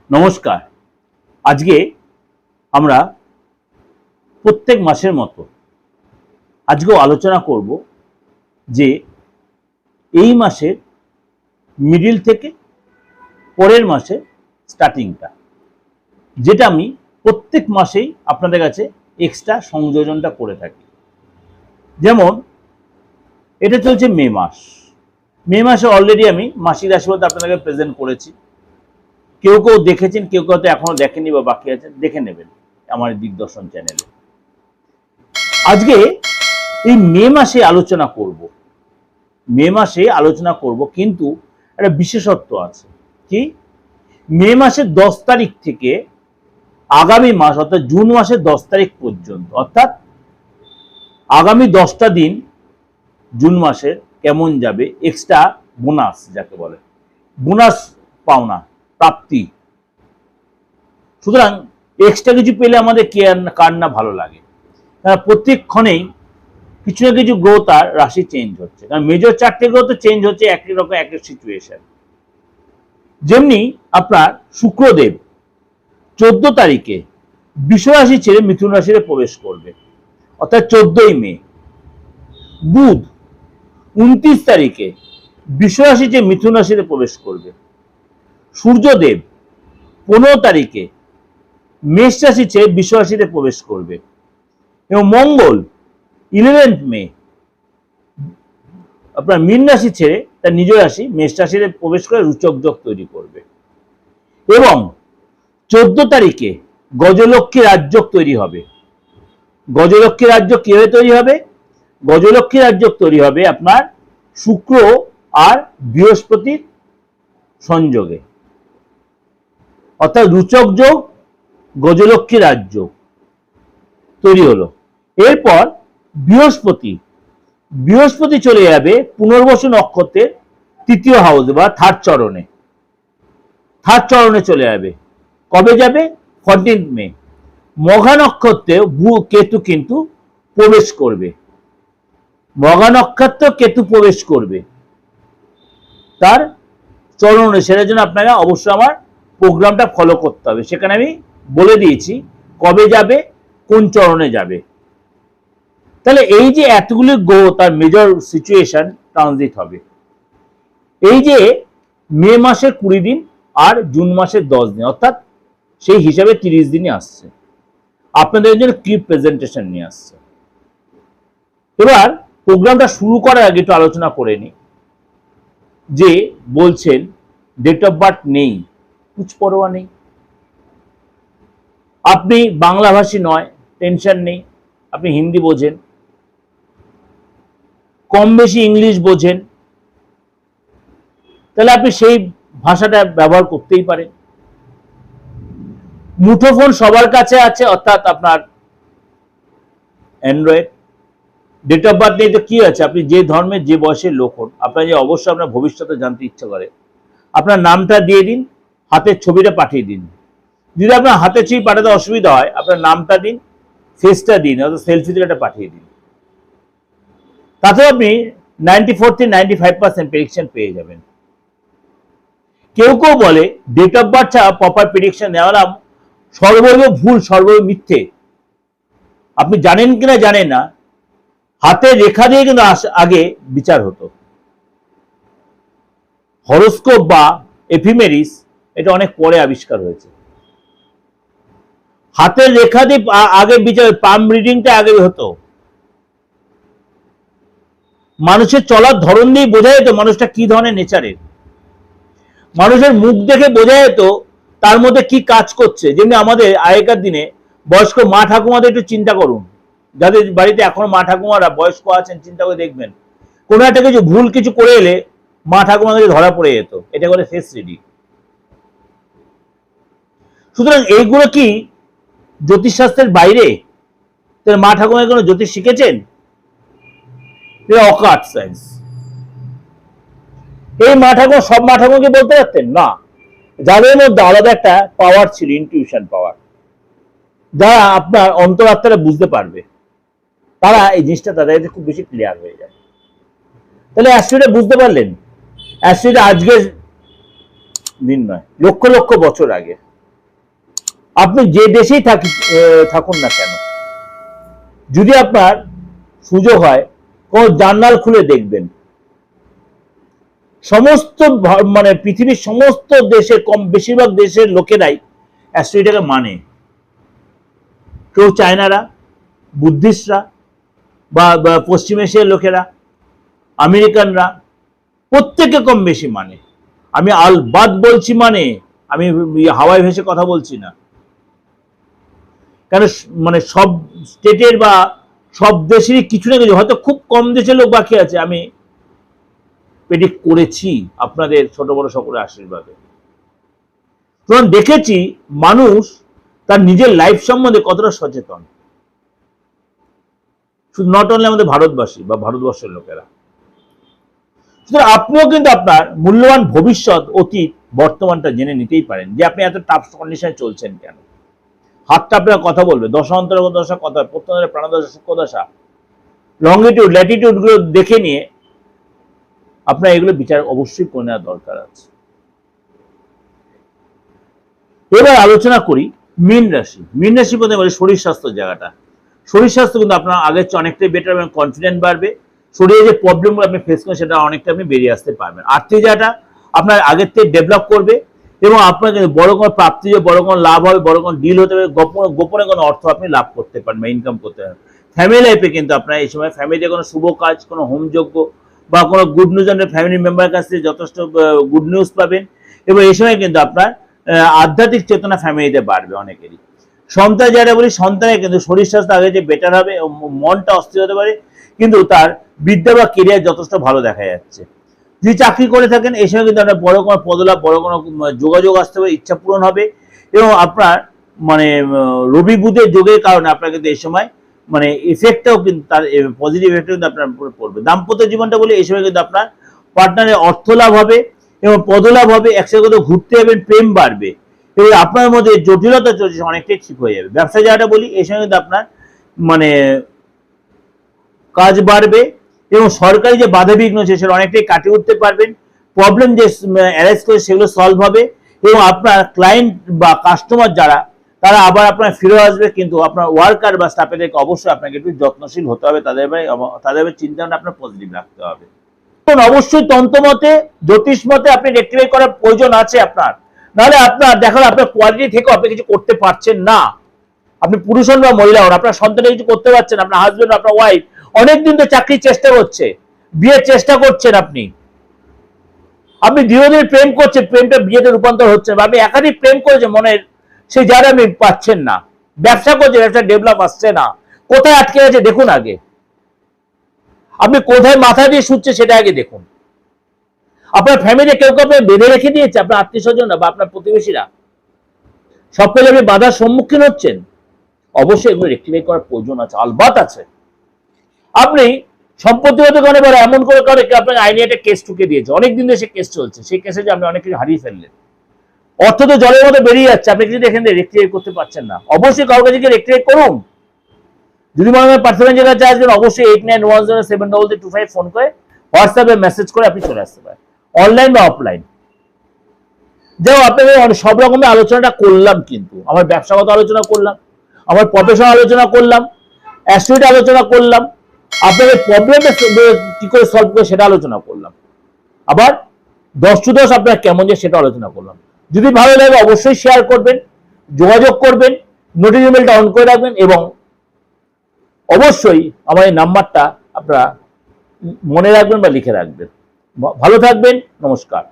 নমস্কার। আজকে আমরা প্রত্যেক মাসের মতো আজকেও আলোচনা করব যে এই মাসের মিডিল থেকে পরের মাসে স্টার্টিংটা, যেটা আমি প্রত্যেক মাসেই আপনাদের কাছে এক্সট্রা সংযোজনটা করে থাকি। যেমন এটা চলছে মে মাস। মে মাসে অলরেডি আমি মাসিক রাশিফল আপনাদেরকে প্রেজেন্ট করেছি। কেউ কেউ দেখেছেন, কেউ কেউ তো এখনো দেখেনি বা বাকি আছেন, দেখে নেবেন আমার দিগদর্শন চ্যানেলে। আজকে এই মে মাসে আলোচনা করব, কিন্তু একটা বিশেষত্ব আছে। কি? মে মাসের 10 তারিখ থেকে আগামী মাস অর্থাৎ জুন মাসের 10 তারিখ পর্যন্ত, অর্থাৎ আগামী 10টা দিন জুন মাসের কেমন যাবে, এক্সট্রা বোনাস যাকে বলে, বোনাস পাওনা প্রাপ্তি। সুতরাং এক্সট্রা কিছু পেলে আমাদের কার না ভালো লাগে। প্রত্যেক ক্ষণেই কিছু না কিছু গ্রহ তার রাশি চেঞ্জ হচ্ছে, কারণ মেজর 4টে গ্রহ তো চেঞ্জ হচ্ছে একই রকম একই সিচুয়েশন। যেমনি আপনার শুক্রদেব 14 তারিখে বৃষ রাশি ছেড়ে মিথুন রাশিতে প্রবেশ করবে, অর্থাৎ 14ই মে। বুধ 29 তারিখে বৃষ রাশি ছেড়ে মিথুন রাশিতে প্রবেশ করবে। সূর্যদেব 15 তারিখে মেষ রাশি ছেড়ে বৃষ রাশিতে প্রবেশ করবে, এবং মঙ্গল 11 মে আপনার মীন রাশি ছেড়ে তার নিজ রাশি মেষ রাশিতে প্রবেশ করে রুচক যোগ তৈরি করবে। এবং 14 তারিখে গজলক্ষ্মী রাজযোগ তৈরি হবে। গজলক্ষ্মী রাজযোগ কিভাবে তৈরি হবে? গজলক্ষ্মী রাজযোগ তৈরি হবে আপনার শুক্র আর বৃহস্পতির সংযোগে, অর্থাৎ রুচক যোগ গজলক্ষ্মী রাজযোগ তৈরি হলো। এরপর বৃহস্পতি চলে যাবে পুনর্বসু নক্ষত্রের 3য় হাউস বা থার্ড চরণে চলে যাবে। কবে যাবে? 14 মে। মঘা নক্ষত্রে কেতু কিন্তু প্রবেশ করবে। মঘা নক্ষত্রে কেতু প্রবেশ করবে তার চরণে। সেটার জন্য আপনারা অবশ্যই আমার প্রোগ্রামটা ফলো করতে হবে, সেখানে আমি বলে দিয়েছি কবে যাবে, কোন চরণে যাবে। তাহলে এই যে এতগুলি গ্রহ তার মেজর সিচুয়েশন ট্রানজিট হবে। এই যে মে মাসের 20 দিন আর জুন মাসের 10 দিন, অর্থাৎ সেই হিসাবে 30 দিনই আসছে, আপনাদের জন্য কি প্রেজেন্টেশন নিয়ে আসছে। এবার প্রোগ্রামটা শুরু করার আগে একটু আলোচনা করে নি। যে বলছেন ডেট অফ বার্থ নেই, কুছ পরোয়া নেই। আপনি বাংলাভাষী নয়, টেনশন নেই। আপনি হিন্দি বোঝেন, কম বেশি ইংলিশ বোঝেন, তাহলে আপনি সেই ভাষাটা ব্যবহার করতেই পারেন। মুঠোফোন সবার কাছে আছে, অর্থাৎ আপনার অ্যান্ড্রয়েড। ডেট অফ বার্থ নেই তো কি আছে? আপনি যে ধর্মের যে বয়সের লোক হন, আপনার যে অবশ্যই আপনার ভবিষ্যতে জানতে ইচ্ছা করে, আপনার নামটা দিয়ে দিন, হাতের ছবিটা পাঠিয়ে দিন। যদি আপনার হাতের ছবি পাঠাতে অসুবিধা হয়, আপনার নামটা দিন, ফেসটা দিন, অর্থাৎ সেলফি দিলে পাঠিয়ে দিন। তাতে আপনি 94 থেকে 95% প্রেডিকশন পেয়ে যাবেন। কেউ কেউ বলে ডেট অফ বার্থ ছাড়া প্রপার প্রেডিকশন নেওয়া সর্বৈব ভুল, সর্বৈব মিথ্যে। আপনি জানেন কিনা জানেন না, হাতে রেখা দিয়ে কিন্তু আগে বিচার হতো। হরোস্কোপ বা এফিমেরিস এটা অনেক পরে আবিষ্কার হয়েছে। হাতের রেখা দিয়ে আগে বিচার, পাম রিডিংটা আগে হতো। মানুষের চলার ধরন দিয়ে বোঝা যেত মানুষটা কি ধরনের নেচারের। মানুষের মুখ দেখে বোঝা যেত তার মধ্যে কি কাজ করছে। যেমনি আমাদের আগেকার দিনে বয়স্ক মা ঠাকুমাদের একটু চিন্তা করুন, যাদের বাড়িতে এখনো মা ঠাকুমারা বয়স্ক আছেন, চিন্তা করে দেখবেন কোনো একটা কিছু ভুল কিছু করে এলে মা ঠাকুমাদের ধরা পড়ে যেত। এটা বলে ফেস রিডিং। সুতরাং এইগুলো কি জ্যোতিষশাস্ত্রের বাইরে? মা ঠাকুমা কোনো জ্যোতিষ শিখেছেন? অকাট সায়েন্স। এই মা ঠাকুমা সব মা ঠাকুমাকে বলতে পারতেন না। যাদের মধ্যে আলাদা একটা পাওয়ার ছিল, ইনটিউশন পাওয়ার, যারা আপনার অন্তরাত্মাটা বুঝতে পারবে, তারা এই জিনিসটা তাদের খুব বেশি ক্লিয়ার হয়ে যায়। তাহলে অ্যাস্ট্রোটা বুঝতে পারলেন? অ্যাস্ট্রোটা আজকের দিন নয়, লক্ষ লক্ষ বছর আগে। আপনি যে দেশেই থাকুন না কেন, যদি আপনার সুযোগ হয় কোন জার্নাল খুলে দেখবেন, সমস্ত মানে পৃথিবীর সমস্ত দেশের বেশিরভাগ দেশের লোকেরাই অ্যাস্ট্রোইডাকে মানে। কেউ চায়নারা, বুদ্ধিস্টরা, বা পশ্চিম এশিয়ার লোকেরা, আমেরিকানরা, প্রত্যেকে কম বেশি মানে। আমি আলবাদ বলছি, মানে আমি হাওয়ায় ভেসে কথা বলছি না। কেন মানে সব স্টেটের বা সব দেশেরই কিছু না কিছু, হয়তো খুব কম দেশের লোক বাকি আছে, আমি প্রেডিক্ট করেছি আপনাদের ছোট বড় সকলের আশীর্বাদে। তখন দেখেছি মানুষ তার নিজের লাইফ সম্বন্ধে কতটা সচেতন, শুধু নট অনলি আমাদের ভারতবাসী বা ভারতবর্ষের লোকেরা। সুতরাং আপনিও কিন্তু আপনার মূল্যবান ভবিষ্যৎ, অতীত, বর্তমানটা জেনে নিতেই পারেন যে আপনি এত টাফ কন্ডিশনে চলছেন কেন। হাতটা আপনার কথা বলবে, দশান্তর্গত দশা, কথা প্রত্যন্ত প্রাণদশা, সূক্ষ্মদশা, লঙ্গিটিউড, ল্যাটিটিউড গুলো দেখে নিয়ে আপনার এগুলো বিচার অবশ্যই করে নেওয়া দরকার আছে। এবার আলোচনা করি মীন রাশি। মীন রাশি বলতে বলে শরীর স্বাস্থ্য জায়গাটা। শরীর স্বাস্থ্য কিন্তু আপনার আগের চেয়ে অনেকটাই বেটার এবং কনফিডেন্ট বাড়বে। শরীরে যে প্রবলেমগুলো আপনি ফেস করেন সেটা অনেকটা আপনি বেরিয়ে আসতে পারবেন। আর্থিক জায়গাটা আপনার আগের থেকে ডেভেলপ করবে এবং আপনার কিন্তু বড় কোনো প্রাপ্তি, বড় কোনো লাভ হবে, বড় কোনো ডিল হতে পারে, গোপনে কোনো অর্থ আপনি লাভ করতে পারবেন বা ইনকাম করতে পারবেন। ফ্যামিলি লাইফে কিন্তু আপনার এই সময় ফ্যামিলিতে কোনো শুভ কাজ, কোনো হোমযজ্ঞ বা কোনো গুড নিউজ আপনার ফ্যামিলি মেম্বার কাছ থেকে যথেষ্ট গুড নিউজ পাবেন। এবং এই সময় কিন্তু আপনার আধ্যাত্মিক চেতনা ফ্যামিলিতে বাড়বে অনেকেরই। সন্তান যারা বলি, সন্তানের কিন্তু শরীর স্বাস্থ্য আগে যে বেটার হবে, মনটা অস্থির হতে পারে, কিন্তু তার বিদ্যা বা কেরিয়ার যথেষ্ট ভালো দেখা যাচ্ছে। যদি চাকরি করে থাকেন এই সময় কিন্তু আপনার বড় কোনো পদলাভ, বড় কোনো যোগাযোগ আসতে পারে, ইচ্ছা পূরণ হবে এবং আপনার মানে রবি বুধের যোগের কারণে আপনার কিন্তু এই সময় মানে ইফেক্টটাও কিন্তু তার পজিটিভ ইফেক্ট কিন্তু আপনার উপরে পড়বে। দাম্পত্য জীবনটা বলে এই সময় কিন্তু আপনার পার্টনারের অর্থ লাভ হবে এবং পদলাভ হবে, একসাথে ঘুরতে যাবেন, প্রেম বাড়বে এবং আপনার মধ্যে জটিলতা চলছে অনেকটাই ঠিক হয়ে যাবে। ব্যবসা জায়গাটা বলি এই সময় কিন্তু আপনার মানে কাজ বাড়বে এবং সরকারি যে বাধা বিঘ্ন আছে সেটা অনেকটাই কাটিয়ে উঠতে পারবেন। প্রবলেম যে অ্যারেজ করে সেগুলো সলভ হবে এবং আপনার ক্লায়েন্ট বা কাস্টমার যারা তারা আবার আপনার ফিরে আসবে। কিন্তু আপনার ওয়ার্কার বা স্টাফেদেরকে অবশ্যই আপনাকে একটু যত্নশীল হতে হবে, তাদের চিন্তাভাবনা আপনার পজিটিভ রাখতে হবে। অবশ্যই তন্ত্রমতে, জ্যোতিষ মতে আপনি রেক্টিফাই করার প্রয়োজন আছে আপনার, নাহলে আপনার দেখুন আপনার কোয়ালিটি থেকেও আপনি কিছু করতে পারছেন না। আপনি পুরুষ হন বা মহিলা হন, আপনার সন্তানে কিছু করতে পারছেন, আপনার হাজবেন্ড, আপনার ওয়াইফ অনেকদিন তো চাকরির চেষ্টা করছে, বিয়ের চেষ্টা করছেন, আপনি দীর্ঘদিন প্রেম করছেন, প্রেমটা বিয়েতে রূপান্তর হচ্ছে, বা আপনি একাধিক প্রেম করেছেন মনের, সেই জায়গা আপনি পাচ্ছেন না। ব্যবসা করছেন, ব্যবসা ডেভেলপ আসছে না, কোথায় আটকে আছে দেখুন আগে। আপনি কোথায় মাথা দিয়ে শুচ্ছে সেটা আগে দেখুন। আপনার ফ্যামিলি কেউ কেউ আপনি বেঁধে রেখে দিয়েছে, আপনার আত্মীয় স্বজনরা বা আপনার প্রতিবেশীরা, সব কাজে আপনি বাধার সম্মুখীন হচ্ছেন। অবশ্যই এগুলো রেক্টিফাই করার প্রয়োজন আছে, আলবাত আছে। আপনি সম্পত্তিগত কারণে বলে এমন করে আপনাকে আইনি একটা কেস ঠুকে দিয়েছে, অনেকদিন ধরে সে কেস চলছে, সেই কেসে যে আপনি অনেক কিছু হারিয়ে ফেললেন, অর্থ তো জলের মতো বেরিয়ে যাচ্ছে, আপনি কিন্তু এখান থেকে রেক্টিফাই করতে পারছেন না। অবশ্যই কারোর কাছে রেক্টিফাই করুন। যদি মনে হয় পার্সোনাল জায়গায় চাইবেন, অবশ্যই 89107225 ফোন করে, হোয়াটসঅ্যাপে মেসেজ করে আপনি চলে আসতে পারেন, অনলাইন বা অফলাইন। যেমন আপনাদের সব রকমের আলোচনাটা করলাম, কিন্তু আমার ব্যবসাগত আলোচনা করলাম, আমার প্রফেশনাল আলোচনা করলাম, অ্যাস্ট্রোইড আলোচনা করলাম, আপনাদের প্রবলেমটা কি করে সলভ করে সেটা আলোচনা করলাম, আবার 10 to 10 আপনার কেমন যে সেটা আলোচনা করলাম। যদি ভালো লাগে অবশ্যই শেয়ার করবেন, যোগাযোগ করবেন, নোটিফিকেশনটা অন করে রাখবেন এবং অবশ্যই আমার এই নাম্বারটা আপনারা মনে রাখবেন বা লিখে রাখবেন। ভালো থাকবেন, নমস্কার।